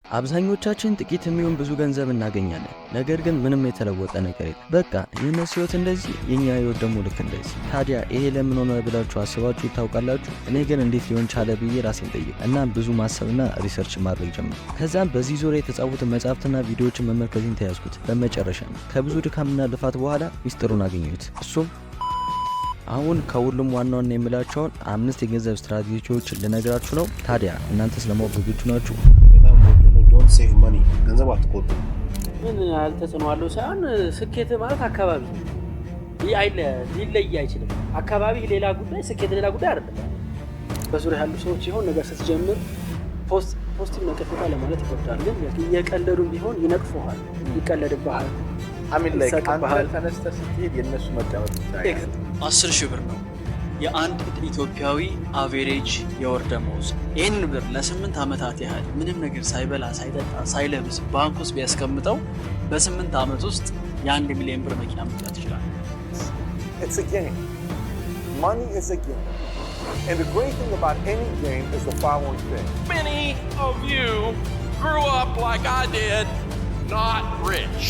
አብዛኞቻችን ጥቂት የሚሆን ብዙ ገንዘብ እናገኛለን፣ ነገር ግን ምንም የተለወጠ ነገር የለም። በቃ የነሱ ህይወት እንደዚህ፣ የኛ ህይወት ደግሞ ልክ እንደዚህ። ታዲያ ይሄ ለምን ሆነ ብላችሁ አስባችሁ ታውቃላችሁ? እኔ ግን እንዴት ሊሆን ቻለ ብዬ ራሴን ጠየቅኩ እና ብዙ ማሰብና ሪሰርች ማድረግ ጀመርኩ። ከዛም በዚህ ዙሪያ የተጻፉትን መጻሕፍትና ቪዲዮዎችን መመልከትን ተያዝኩት። በመጨረሻ ከብዙ ድካምና ልፋት በኋላ ሚስጥሩን አገኘሁት። እሱም አሁን ከሁሉም ዋና ዋና የምላቸውን 5 የገንዘብ ስትራቴጂዎችን ልነግራችሁ ነው። ታዲያ እናንተስ ለማወቅ ዝግጁ ናችሁ? ዶንት ሴቭ ማኒ፣ ገንዘብ አትቆጡ። ምን አልተጽኖ አለው ሳይሆን ስኬት ማለት አካባቢ ሊለይ አይችልም። አካባቢ ሌላ ጉዳይ፣ ስኬት ሌላ ጉዳይ አይደለም። በዙሪያ ያሉ ሰዎች ይሆን ነገር ስትጀምር ፖስቲቭ ነቀፌታ ለማለት ይከብዳል፣ ግን እየቀለዱም ቢሆን ይነቅፉሃል፣ ይቀለድብሃል። አሚን ላይ አንተ ተነስተህ ስትሄድ የነሱ መጫወት ይታያል። 10,000 ብር ነው የአንድ ኢትዮጵያዊ አቬሬጅ የወር ደመወዝ። ይህንን ብር ለ8 ዓመታት ያህል ምንም ነገር ሳይበላ ሳይጠጣ ሳይለብስ ባንክ ውስጥ ቢያስቀምጠው በ8 ዓመት ውስጥ የ1 ሚሊዮን ብር መኪና መግዛት ይችላል። It's a game. Money is a game. And the great thing about any game is the following thing. Many of you grew up like I did, not rich.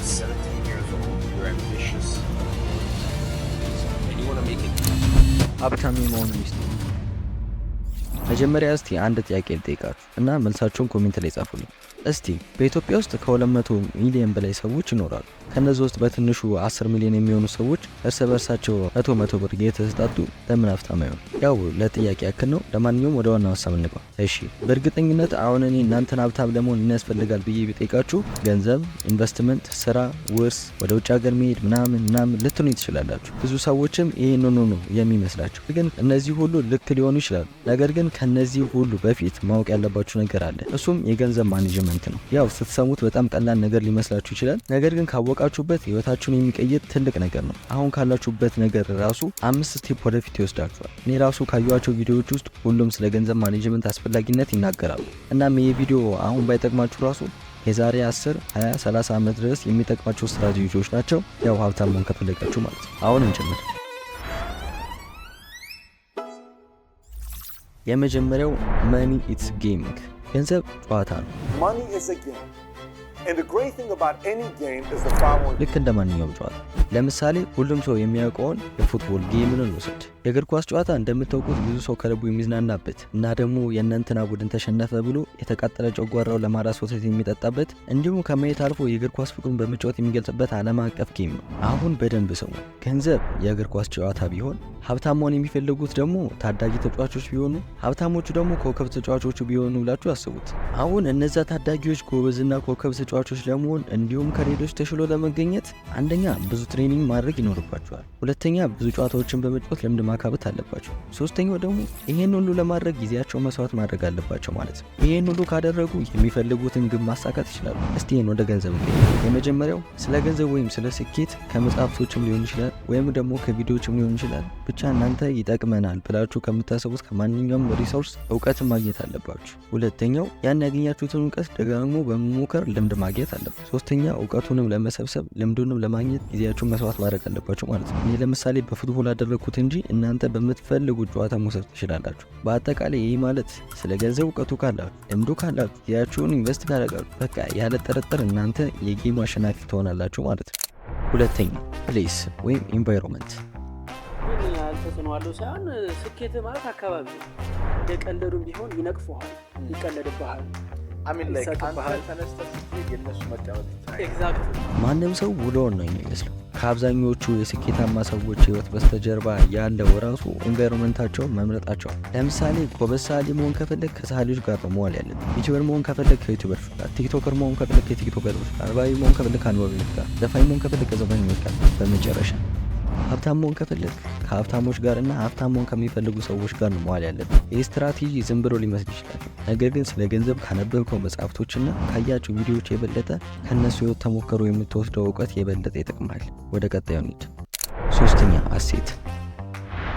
17 years old, you're ambitious. And you want to make it. ሃብታም የመሆን ሚስጥር። መጀመሪያ እስቲ አንድ ጥያቄ ልጠይቃችሁ እና መልሳችሁን ኮሜንት ላይ ጻፉልኝ። እስቲ በኢትዮጵያ ውስጥ ከ200 ሚሊዮን በላይ ሰዎች ይኖራሉ። ከነዚህ ውስጥ በትንሹ 10 ሚሊዮን የሚሆኑ ሰዎች እርስ በርሳቸው 100 ብር እየተሰጣጡ ለምን ሃብታም አይሆኑ? ያው ለጥያቄ ያክል ነው። ለማንኛውም ወደ ዋናው ሀሳብ እንግባ። እሺ፣ በእርግጠኝነት አሁን እኔ እናንተን ሃብታም ለመሆን ምን ያስፈልጋል ብዬ ቢጠይቃችሁ ገንዘብ፣ ኢንቨስትመንት፣ ስራ፣ ውርስ፣ ወደ ውጭ ሀገር መሄድ ምናምን ልትሉ ትችላላችሁ። ብዙ ሰዎችም ይሄን ነው የሚመስላቸው። ግን እነዚህ ሁሉ ልክ ሊሆኑ ይችላሉ። ነገር ግን ከነዚህ ሁሉ በፊት ማወቅ ያለባችሁ ነገር አለ። እሱም የገንዘብ ማኔጅመንት ነው። ያው ስትሰሙት በጣም ቀላል ነገር ሊመስላችሁ ይችላል። ነገር ግን ካወቃችሁበት ህይወታችሁን የሚቀይር ትልቅ ነገር ነው። አሁን ካላችሁበት ነገር ራሱ 5 ስቴፕ ወደፊት ይወስዳችኋል። እኔ ራሱ ካዩዋቸው ቪዲዮዎች ውስጥ ሁሉም ስለ ገንዘብ ማኔጅመንት አስፈላጊነት ይናገራሉ። እናም ይህ ቪዲዮ አሁን ባይጠቅማችሁ ራሱ የዛሬ 10፣ 20፣ 30 ዓመት ድረስ የሚጠቅማቸው ስትራቴጂዎች ናቸው። ያው ሃብታም መሆን ከፈለጋችሁ ማለት ነው። አሁን እንጀምር። የመጀመሪያው መኒ ኢትስ ጌሚንግ፣ ገንዘብ ጨዋታ ነው። Money is a game. And the great thing about any game is the following. ልክ እንደማንኛውም ጨዋታ ለምሳሌ ሁሉም ሰው የሚያውቀውን የፉትቦል ጌምን እንውሰድ። የእግር ኳስ ጨዋታ እንደምታውቁት ብዙ ሰው ከልቡ የሚዝናናበት እና ደግሞ የእናንተና ቡድን ተሸነፈ ብሎ የተቃጠለ ጨጓራው ለማራስወሰት የሚጠጣበት እንዲሁም ከማየት አልፎ የእግር ኳስ ፍቅሩን በመጫወት የሚገልጽበት ዓለም አቀፍ ጌም ነው። አሁን በደንብ ስሙ። ገንዘብ የእግር ኳስ ጨዋታ ቢሆን ሃብታም መሆን የሚፈልጉት ደግሞ ታዳጊ ተጫዋቾች ቢሆኑ፣ ሀብታሞቹ ደግሞ ኮከብ ተጫዋቾቹ ቢሆኑ ብላችሁ አስቡት። አሁን እነዛ ታዳጊዎች ጎበዝና ኮከብ ተጫዋቾች ለመሆን እንዲሁም ከሌሎች ተሽሎ ለመገኘት አንደኛ ብዙ ትሬኒንግ ማድረግ ይኖርባቸዋል። ሁለተኛ ብዙ ጨዋታዎችን በመጫወት ልምድ ማካበት አለባቸው። ሶስተኛው ደግሞ ይሄን ሁሉ ለማድረግ ጊዜያቸው መስዋዕት ማድረግ አለባቸው ማለት ነው። ይሄን ሁሉ ካደረጉ የሚፈልጉትን ግብ ማሳካት ይችላሉ። እስቲ ይሄን ወደ ገንዘብ የመጀመሪያው ስለ ገንዘብ ወይም ስለ ስኬት ከመጻሕፍቶችም ሊሆን ይችላል ወይም ደግሞ ከቪዲዮዎችም ሊሆን ይችላል ብቻ እናንተ ይጠቅመናል ብላችሁ ከምታስቡት ከማንኛውም ሪሶርስ እውቀትን ማግኘት አለባችሁ። ሁለተኛው ያን ያገኛችሁትን እውቀት ደጋግሞ በመሞከር ልምድ ማግኘት አለባችሁ። ሶስተኛ እውቀቱንም ለመሰብሰብ ልምዱንም ለማግኘት ጊዜያችሁን መስዋዕት ማድረግ አለባችሁ ማለት ነው። እኔ ለምሳሌ በፉትቦል አደረኩት እንጂ እናንተ በምትፈልጉት ጨዋታ መውሰድ ትችላላችሁ። በአጠቃላይ ይህ ማለት ስለ ገንዘብ እውቀቱ ካላችሁ ልምዱ ካላችሁ ጊዜያችሁን ኢንቨስት ካደረጋችሁ በቃ ያለ ጥርጥር እናንተ የጌም አሸናፊ ትሆናላችሁ ማለት ነው። ሁለተኛ ፕሌስ ወይም ኢንቫይሮንመንት ተጽኖ አለው ሳይሆን ስኬት ማለት አካባቢ የቀለዱም ቢሆን ይነቅፉሃል፣ ይቀለድብሃል። አሚን ላይ አንተ ተነስተህ ስትሄድ የነሱ መጫወት ይታያል። ኤግዛክትሊ ማንም ሰው ውሎውን ነው የሚመስለው። ከአብዛኞቹ የስኬታማ ሰዎች ህይወት በስተጀርባ ያለው ራሱ ኢንቫይሮንመንታቸው መምረጣቸው። ለምሳሌ ጎበዝ ሰዓሊ መሆን ከፈለግ ከሰዓሊዎች ጋር ነው መዋል ያለብህ። ዩቲዩበር መሆን ከፈለግ ከዩቲዩበሮች ጋር፣ ቲክቶከር መሆን ከፈለግ ከቲክቶከሮች ጋር፣ አንባቢ መሆን ከፈለግ ከአንባቢዎች ጋር፣ ዘፋኝ መሆን ከፈለግ ከዘፋኞች ጋር። በመጨረሻ ሀብታም መሆን ከፈለግ ከሀብታሞች ጋር እና ሀብታም መሆን ከሚፈልጉ ሰዎች ጋር ነው መዋል ያለብህ። ይህ ስትራቴጂ ዝም ብሎ ሊመስል ይችላል፣ ነገር ግን ስለ ገንዘብ ካነበብከው መጻሕፍቶችና ካያቸው ቪዲዮዎች የበለጠ ከነሱ ህይወት ተሞክሮ የምትወስደው እውቀት የበለጠ ይጠቅማል። ወደ ቀጣዩ እንሂድ። ሶስተኛ አሴት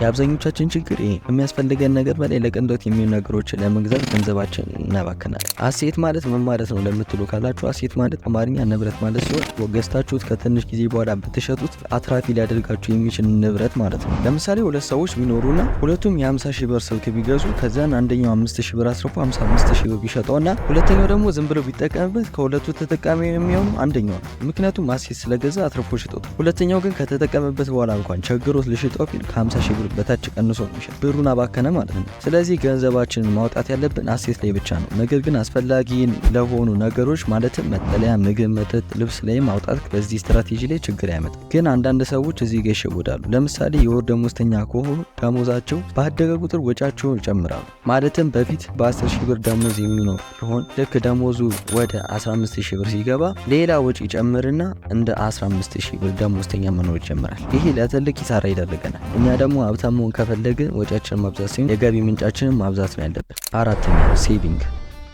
የአብዛኞቻችን ችግር ይሄ የሚያስፈልገን ነገር በላይ ለቅንጦት የሚሆኑ ነገሮችን ለመግዛት ገንዘባችን እናባክናለን። አሴት ማለት ምን ማለት ነው ለምትሉ ካላችሁ አሴት ማለት አማርኛ ንብረት ማለት ሲሆን ገዝታችሁት ከትንሽ ጊዜ በኋላ ብትሸጡት አትራፊ ሊያደርጋችሁ የሚችል ንብረት ማለት ነው። ለምሳሌ ሁለት ሰዎች ቢኖሩና ሁለቱም የ50,000 ብር ስልክ ቢገዙ ከዛን አንደኛው 5,000 ብር አስርፎ 55,000 ብር ቢሸጠውና ሁለተኛው ደግሞ ዝም ብሎ ቢጠቀምበት ከሁለቱ ተጠቃሚ የሚሆነው አንደኛው ነው። ምክንያቱም አሴት ስለገዛ አትርፎ ሽጦት። ሁለተኛው ግን ከተጠቀመበት በኋላ እንኳን ቸግሮት ልሽጠው ቢል ከ50,000 ብር በታች ቀንሶ ነው ብሩን አባከነ ማለት ነው። ስለዚህ ገንዘባችንን ማውጣት ያለብን አሴት ላይ ብቻ ነው። ነገር ግን አስፈላጊ ለሆኑ ነገሮች ማለትም መጠለያ፣ ምግብ፣ መጠጥ፣ ልብስ ላይ ማውጣት በዚህ ስትራቴጂ ላይ ችግር ያመጣል። ግን አንዳንድ ሰዎች እዚህ ጋር ይሸወዳሉ። ለምሳሌ የወር ደሞዝተኛ ከሆኑ ደሞዛቸው ባደገ ቁጥር ወጫቸውን ይጨምራሉ። ማለትም በፊት በ10,000 ብር ደሞዝ የሚኖር ሲሆን ልክ ደሞዙ ወደ 15,000 ብር ሲገባ ሌላ ወጪ ይጨምርና እንደ 15,000 ብር ደሞዝተኛ መኖር ይጀምራል። ይሄ ለትልቅ ኪሳራ ይዳርገናል። እኛ ደግሞ ሀብታም መሆን ከፈለግን ወጫችንን ማብዛት ሲሆን የገቢ ምንጫችንን ማብዛት ነው ያለብን። አራተኛ ሴቪንግ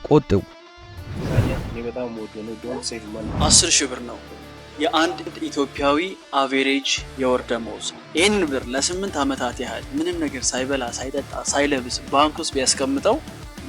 ቆጥቡ። 10,000 ብር ነው የአንድ ኢትዮጵያዊ አቬሬጅ የወር ደመወዝ። ይህን ብር ለ8 ዓመታት ያህል ምንም ነገር ሳይበላ ሳይጠጣ ሳይለብስ ባንክ ውስጥ ቢያስቀምጠው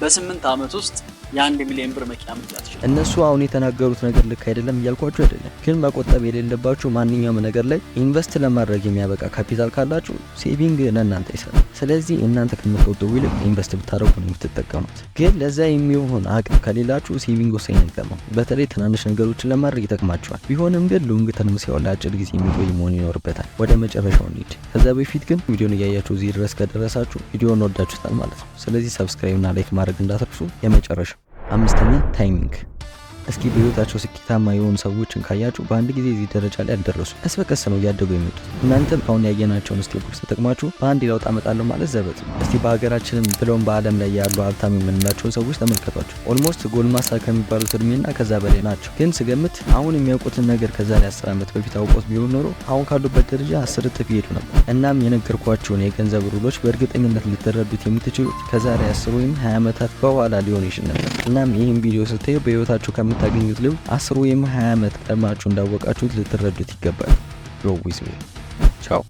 በ8 ዓመት ውስጥ የ1 ሚሊዮን ብር መኪና መግዛት ይችላል። እነሱ አሁን የተናገሩት ነገር ልክ አይደለም እያልኳችሁ አይደለም፣ ግን መቆጠብ የሌለባችሁ ማንኛውም ነገር ላይ ኢንቨስት ለማድረግ የሚያበቃ ካፒታል ካላችሁ ሴቪንግ ለናንተ ይሰራል። ስለዚህ እናንተ ከምትቆጥቡ ይልቅ ኢንቨስት ብታደርጉ ነው የምትጠቀሙት። ግን ለዛ የሚሆን አቅም ከሌላችሁ ሴቪንግ ወሳኝ ነገር ነው። በተለይ ትናንሽ ነገሮችን ለማድረግ ይጠቅማችኋል። ቢሆንም ግን ሎንግ ተርም ሲሆን ለአጭር ጊዜ የሚቆይ መሆን ይኖርበታል። ወደ መጨረሻው እንሂድ። ከዛ በፊት ግን ቪዲዮን እያያችሁ እዚህ ድረስ ከደረሳችሁ ቪዲዮን ወዳችሁታል ማለት ነው። ስለዚህ ሰብስክራይብ እና ላይክ ማድረግ እንዳትረሱ። የመጨረሻው አምስተኛ ታይሚንግ። እስኪ በህይወታቸው ስኬታማ የሆኑ ሰዎችን ካያችሁ በአንድ ጊዜ እዚህ ደረጃ ላይ አልደረሱ። ቀስ በቀስ ነው እያደጉ የሚመጡት። እናንተም አሁን ያየናቸውን ስቴፖች ተጠቅማችሁ በአንድ ለውጥ አመጣለሁ ማለት ዘበት ነው። እስቲ በሀገራችንም ብለውም በዓለም ላይ ያሉ ሀብታም የምንላቸውን ሰዎች ተመልከቷቸው። ኦልሞስት ጎልማሳ ከሚባሉት እድሜና ከዛ በላይ ናቸው። ግን ስገምት አሁን የሚያውቁትን ነገር ከዛ ላይ 10 ዓመት በፊት አውቆት ቢሆን ኖሮ አሁን ካሉበት ደረጃ 10 እጥፍ ይሄዱ ነበር። እናም የነገርኳቸውን የገንዘብ ሩሎች በእርግጠኝነት ልትረዱት የምትችሉት ከዛሬ 10 ወይም 20 ዓመታት በኋላ ሊሆን ይችል ነበር። እናም ይህን ቪዲዮ ስታዩ በህይወታችሁ ከምታገኙት ልብ 10 ወይም 20 ዓመት ቀድማችሁ እንዳወቃችሁት ልትረዱት ይገባል። ሮው ዊዝ ሚ ቻው።